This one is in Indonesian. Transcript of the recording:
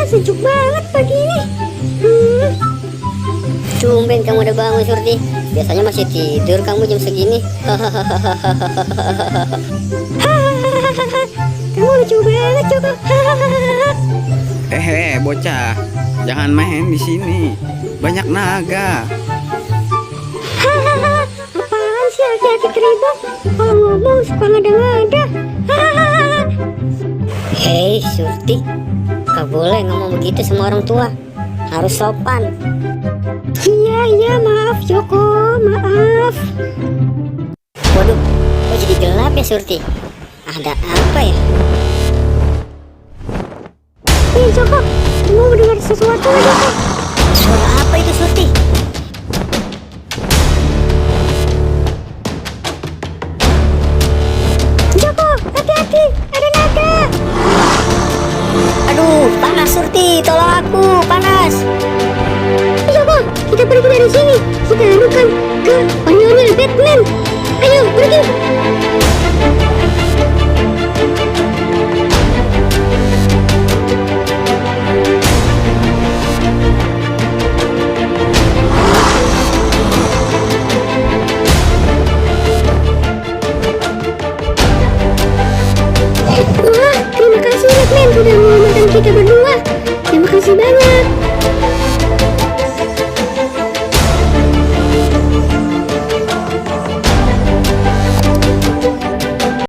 sejuk banget pagi ini. Tumben kamu udah bangun, Surti. Biasanya masih tidur kamu jam segini. Kamu lucu banget, Joko. Bocah, jangan main di sini. Banyak naga. Apaan sih aki-aki keribu? Kalau ngomong suka ngada-ngada. Hei, Surti. Gak boleh ngomong begitu sama orang tua. Harus sopan. Iya, maaf Joko, maaf. Waduh, kok jadi gelap ya, Surti? Ada apa ya? Joko, kamu mendengar sesuatu nggak, Joko? Suara apa itu, Surti? Joko, hati-hati, ada naga. Aduh, panas, Surti. Tolong aku, panas. Joko, kita pergi dari sini. Kita harukan ke Banyuwangi Batman. Ayo, pergi. Wah, terima kasih Batman sudah menyelamatkan kita berdua. Terima kasih banyak.